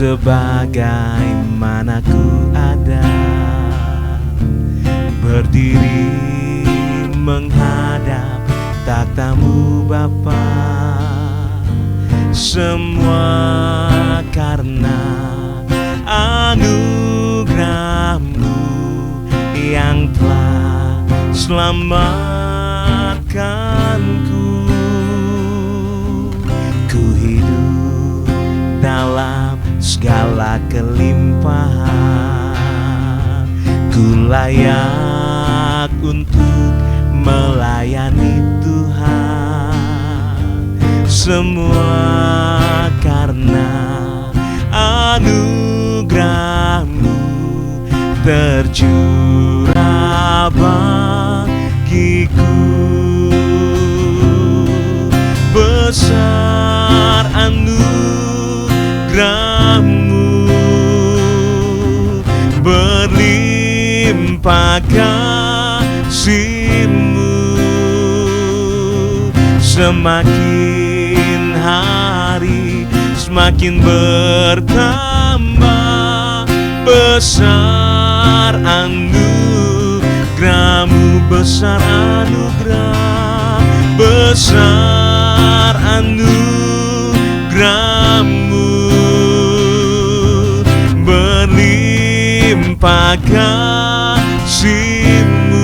sebagaimana ku ada, berdiri menghadap takhta-Mu Bapa. Semua karena anugerah-Mu yang telah selamatkanku. Ku hidup dalam segala kelimpahan, ku layak untuk melayani Tuhan. Semua karena anugerah-Mu tercurah bagiku. Besar anugerah-Mu, berlimpah kasih-Mu. Semakin hari semakin bertambah, besar anugerah-Mu, besar anugerah, besar anugerah-Mu, berlimpah kasih-Mu.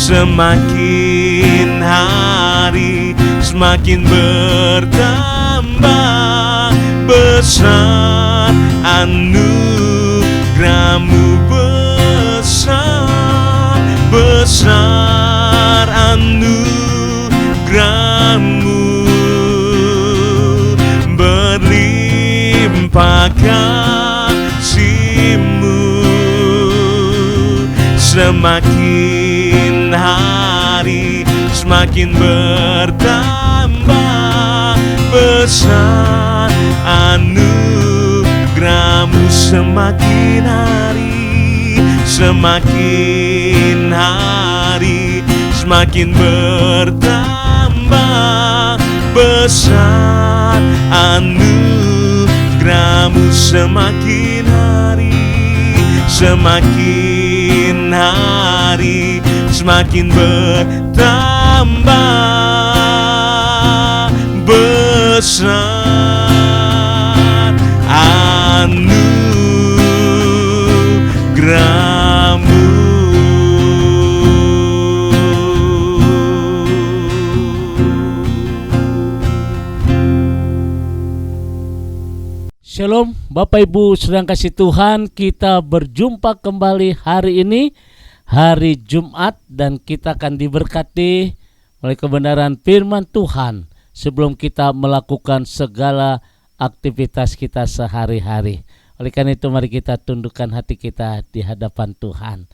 Semakin hari semakin bertambah, besar anugerah-Mu, besar, besar anugerah-Mu, berlimpah kasih-Mu. Semakin hari semakin bertambah, besar anugerah-Mu. Semakin hari semakin hari semakin bertambah, besar anugerah-Mu. Semakin hari semakin hari semakin bertambah, besar anugerah-Mu. Shalom Bapak Ibu sedang kasih Tuhan, kita berjumpa kembali hari ini, hari Jumat, dan kita akan diberkati oleh kebenaran firman Tuhan sebelum kita melakukan segala aktivitas kita sehari-hari. Oleh karena itu mari kita tundukkan hati kita di hadapan Tuhan.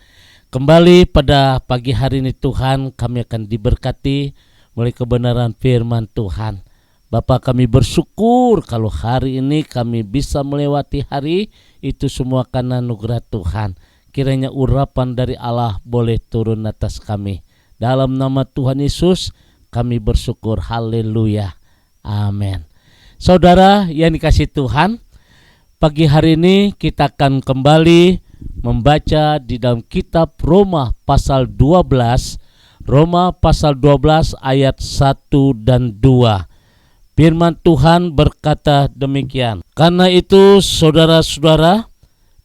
Kembali pada pagi hari ini Tuhan, kami akan diberkati oleh kebenaran firman Tuhan. Bapak, kami bersyukur kalau hari ini kami bisa melewati hari itu semua karena anugerah Tuhan. Kiranya urapan dari Allah boleh turun atas kami. Dalam nama Tuhan Yesus kami bersyukur. Haleluya. Amin. Saudara yang dikasihi Tuhan, pagi hari ini kita akan kembali membaca di dalam kitab Roma pasal 12. Roma pasal 12 ayat 1 dan 2. Firman Tuhan berkata demikian. Karena itu saudara-saudara,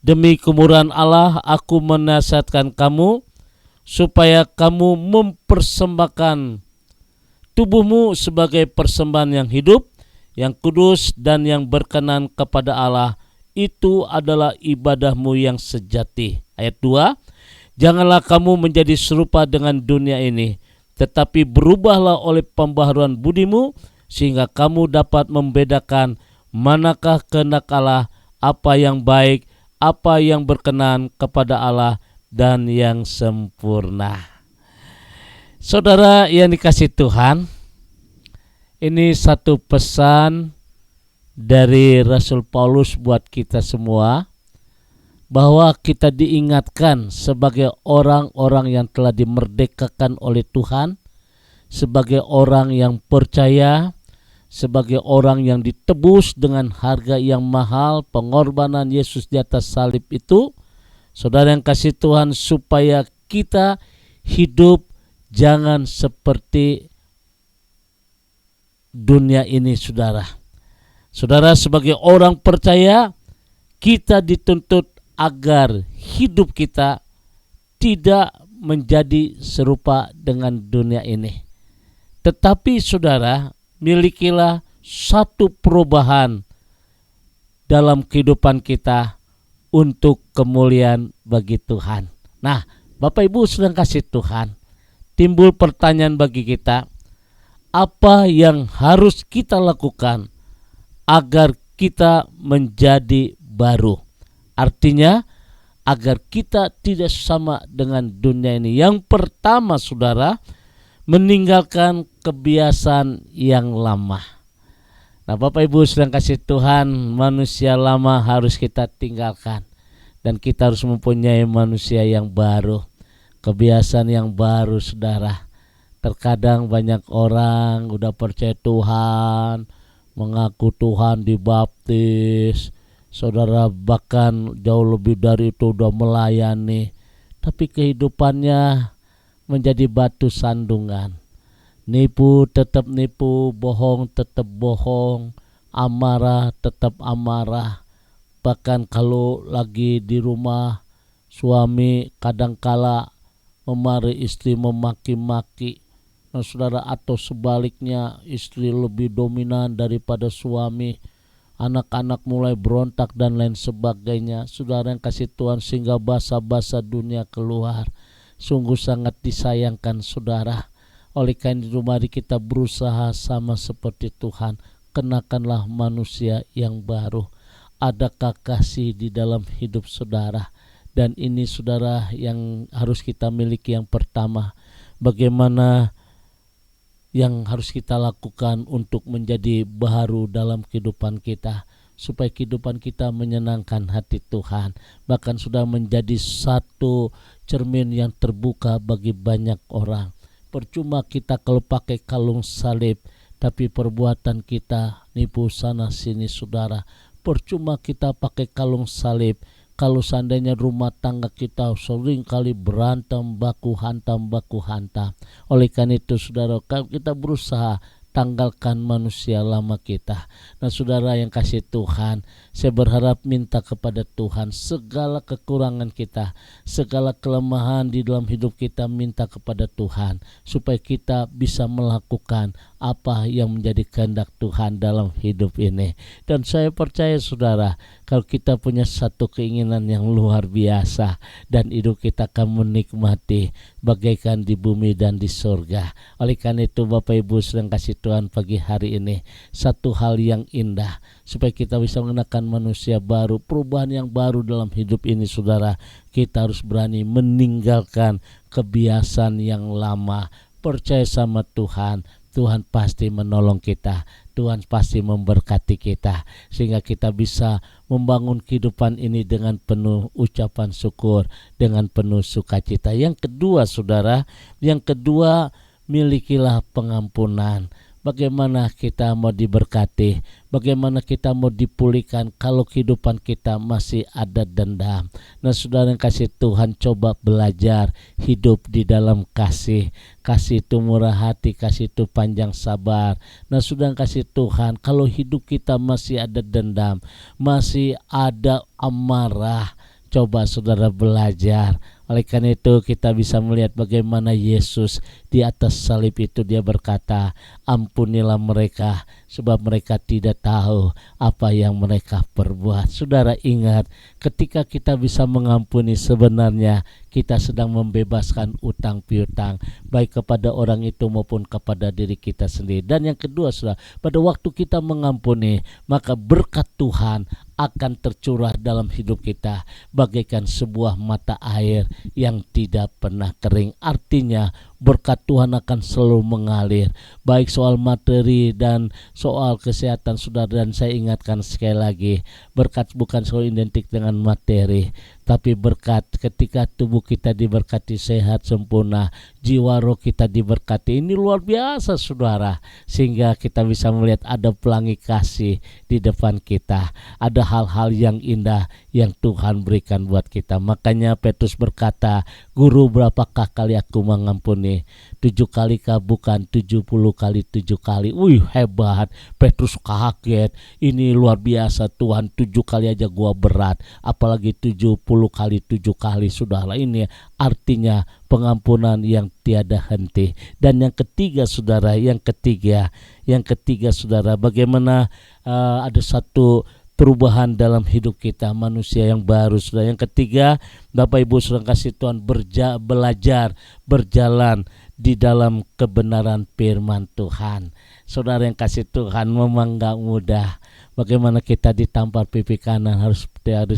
demi kemurahan Allah aku menasihatkan kamu supaya kamu mempersembahkan tubuhmu sebagai persembahan yang hidup, yang kudus dan yang berkenan kepada Allah. Itu adalah ibadahmu yang sejati. Ayat 2. Janganlah kamu menjadi serupa dengan dunia ini, tetapi berubahlah oleh pembaharuan budimu, sehingga kamu dapat membedakan manakah kehendak Allah, apa yang baik, apa yang berkenan kepada Allah, dan yang sempurna. Saudara yang dikasihi Tuhan, ini satu pesan dari Rasul Paulus buat kita semua, bahwa kita diingatkan sebagai orang-orang yang telah dimerdekakan oleh Tuhan, sebagai orang yang percaya, sebagai orang yang ditebus dengan harga yang mahal, pengorbanan Yesus di atas salib itu, saudara yang kasih Tuhan, supaya kita hidup jangan seperti dunia ini, saudara. Saudara, sebagai orang percaya, kita dituntut agar hidup kita tidak menjadi serupa dengan dunia ini. Tetapi saudara, milikilah satu perubahan dalam kehidupan kita untuk kemuliaan bagi Tuhan. Nah, Bapak Ibu sedang kasih Tuhan, timbul pertanyaan bagi kita, apa yang harus kita lakukan agar kita menjadi baru? Artinya agar kita tidak sama dengan dunia ini. Yang pertama, saudara, meninggalkan kebiasaan yang lama. Nah, Bapak Ibu sedang kasih Tuhan, manusia lama harus kita tinggalkan. Dan kita harus mempunyai manusia yang baru, kebiasaan yang baru, saudara. Terkadang banyak orang udah percaya Tuhan, mengaku Tuhan, dibaptis, saudara, bahkan jauh lebih dari itu udah melayani, tapi kehidupannya menjadi batu sandungan. Nipu tetap nipu, bohong tetap bohong, amarah tetap amarah. Bahkan kalau lagi di rumah, suami kadangkala memarahi istri, memaki-maki. Nah, saudara, atau sebaliknya, istri lebih dominan daripada suami. Anak-anak mulai berontak dan lain sebagainya. Saudara yang kasih Tuhan, sehingga basa-basa dunia keluar. Sungguh sangat disayangkan, saudara. Oleh karena itu mari kita berusaha sama seperti Tuhan. Kenakanlah manusia yang baru. Adakah kasih di dalam hidup saudara? Dan ini, saudara, yang harus kita miliki. Yang pertama, bagaimana yang harus kita lakukan untuk menjadi baru dalam kehidupan kita, supaya kehidupan kita menyenangkan hati Tuhan, bahkan sudah menjadi satu cermin yang terbuka bagi banyak orang. Percuma kita kalau pakai kalung salib, tapi perbuatan kita nipu sana sini, saudara. Percuma kita pakai kalung salib, kalau seandainya rumah tangga kita sering kali berantem, baku hantam. Oleh karena itu, saudara, kita berusaha tanggalkan manusia lama kita. Nah, saudara yang kasih Tuhan, saya berharap minta kepada Tuhan segala kekurangan kita, segala kelemahan di dalam hidup kita, minta kepada Tuhan supaya kita bisa melakukan apa yang menjadi kehendak Tuhan dalam hidup ini. Dan saya percaya, saudara, kalau kita punya satu keinginan yang luar biasa, dan hidup kita akan menikmati bagaikan di bumi dan di surga. Oleh karena itu, Bapak Ibu sedang kasih Tuhan, pagi hari ini satu hal yang indah supaya kita bisa mengenakan manusia baru, perubahan yang baru dalam hidup ini, saudara. Kita harus berani meninggalkan kebiasaan yang lama. Percaya sama Tuhan, Tuhan pasti menolong kita, Tuhan pasti memberkati kita, sehingga kita bisa membangun kehidupan ini dengan penuh ucapan syukur, dengan penuh sukacita. Yang kedua, saudara, milikilah pengampunan. Bagaimana kita mau diberkati, bagaimana kita mau dipulihkan kalau kehidupan kita masih ada dendam. Nah, saudara yang kasih Tuhan, coba belajar hidup di dalam kasih. Kasih itu murah hati, kasih itu panjang sabar. Nah, saudara yang kasih Tuhan, kalau hidup kita masih ada dendam, masih ada amarah, coba saudara belajar. Oleh karena itu kita bisa melihat bagaimana Yesus di atas salib itu dia berkata, ampunilah mereka sebab mereka tidak tahu apa yang mereka perbuat. Saudara ingat, ketika kita bisa mengampuni, sebenarnya kita sedang membebaskan utang piutang, baik kepada orang itu maupun kepada diri kita sendiri. Dan yang kedua, saudara, pada waktu kita mengampuni, maka berkat Tuhan akan tercurah dalam hidup kita bagaikan sebuah mata air yang tidak pernah kering. Artinya berkat Tuhan akan selalu mengalir, baik soal materi dan soal kesehatan, saudara. Dan saya ingatkan sekali lagi, berkat bukan selalu identik dengan materi, tapi berkat ketika tubuh kita diberkati sehat sempurna, jiwa roh kita diberkati. Ini luar biasa saudara, sehingga kita bisa melihat ada pelangi kasih di depan kita, ada hal-hal yang indah yang Tuhan berikan buat kita. Makanya Petrus berkata, Guru, berapakah kali aku mengampuni? 7 kali kah? Bukan, 70 kali 7 kali. Wih, hebat. Petrus kaget, ini luar biasa Tuhan, 7 kali aja gua berat, apalagi 70 kali 7 kali. Saudara, ini artinya pengampunan yang tiada henti. Dan yang ketiga saudara, yang ketiga saudara, bagaimana ada satu perubahan dalam hidup kita, manusia yang baru saudara. Yang ketiga, Bapak Ibu saudara kasih Tuhan, belajar berjalan di dalam kebenaran firman Tuhan. Saudara yang kasih Tuhan, memang gak mudah. Bagaimana kita ditampar pipi kanan, harus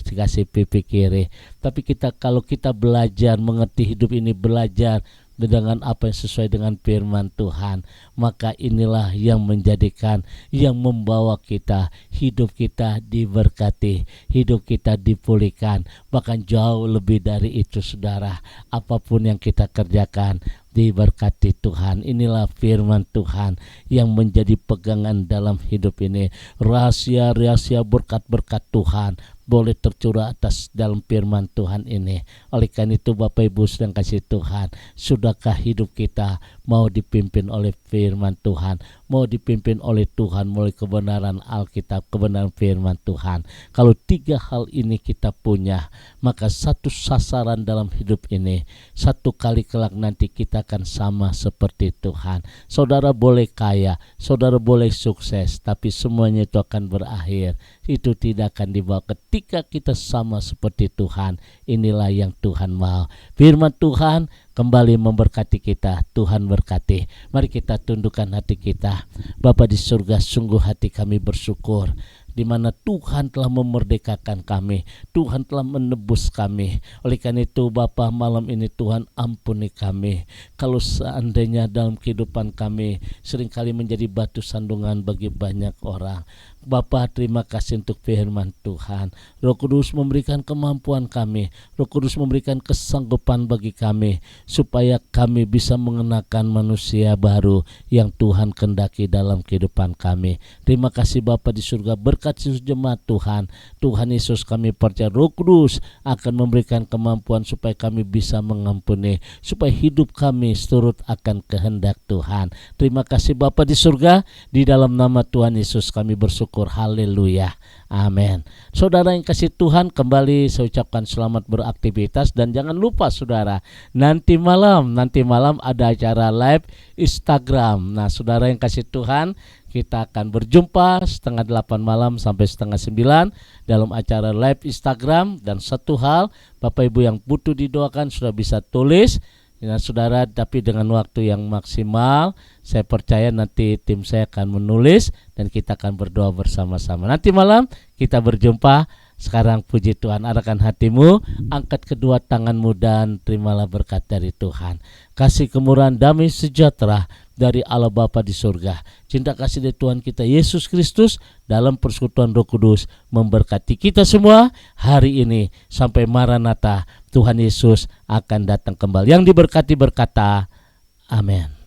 dikasih pipi kiri. Tapi kalau kita belajar mengerti hidup ini, belajar dengan apa yang sesuai dengan firman Tuhan, maka inilah yang menjadikan, yang membawa kita, hidup kita diberkati, hidup kita dipulihkan. Bahkan jauh lebih dari itu saudara, apapun yang kita kerjakan diberkati Tuhan. Inilah firman Tuhan yang menjadi pegangan dalam hidup ini. Rahasia-rahasia berkat-berkat Tuhan boleh tercurah atas dalam firman Tuhan ini. Oleh karena itu Bapak Ibu sedang kasih Tuhan, sudahkah hidup kita mau dipimpin oleh firman Tuhan, mau dipimpin oleh Tuhan melalui kebenaran Alkitab, kebenaran firman Tuhan? Kalau 3 hal ini kita punya, maka satu sasaran dalam hidup ini, satu kali kelak nanti kita akan sama seperti Tuhan. Saudara boleh kaya, saudara boleh sukses, tapi semuanya itu akan berakhir. Itu tidak akan dibawa. Ketika kita sama seperti Tuhan, inilah yang Tuhan mau. Firman Tuhan kembali memberkati kita. Tuhan berkati. Mari kita tundukkan hati kita. Bapa di surga, sungguh hati kami bersyukur, di mana Tuhan telah memerdekakan kami, Tuhan telah menebus kami. Oleh karena itu Bapa, malam ini Tuhan ampuni kami kalau seandainya dalam kehidupan kami seringkali menjadi batu sandungan bagi banyak orang. Bapa, terima kasih untuk firman Tuhan. Roh Kudus memberikan kemampuan kami, Roh Kudus memberikan kesanggupan bagi kami, supaya kami bisa mengenakan manusia baru yang Tuhan kehendaki dalam kehidupan kami. Terima kasih Bapa di surga, berkat seluruh jemaat Tuhan. Tuhan Yesus, kami percaya Roh Kudus akan memberikan kemampuan supaya kami bisa mengampuni, supaya hidup kami seturut akan kehendak Tuhan. Terima kasih Bapa di surga, di dalam nama Tuhan Yesus kami bersyukur. Haleluya, amin. Saudara yang kasih Tuhan, kembali saya ucapkan selamat beraktivitas. Dan jangan lupa saudara, nanti malam ada acara live Instagram. Nah saudara yang kasih Tuhan, kita akan berjumpa 8:30 malam sampai 8:30 dalam acara live Instagram. Dan satu hal, Bapak Ibu yang butuh didoakan sudah bisa tulis ya saudara, tapi dengan waktu yang maksimal. Saya percaya nanti tim saya akan menulis dan kita akan berdoa bersama-sama. Nanti malam kita berjumpa. Sekarang puji Tuhan, arahkan hatimu, angkat kedua tanganmu dan terimalah berkat dari Tuhan. Kasih kemurahan damai sejahtera dari Allah Bapa di surga, cinta kasih dari Tuhan kita Yesus Kristus dalam persekutuan Roh Kudus memberkati kita semua hari ini sampai Maranatha. Tuhan Yesus akan datang kembali. Yang diberkati berkata, amin.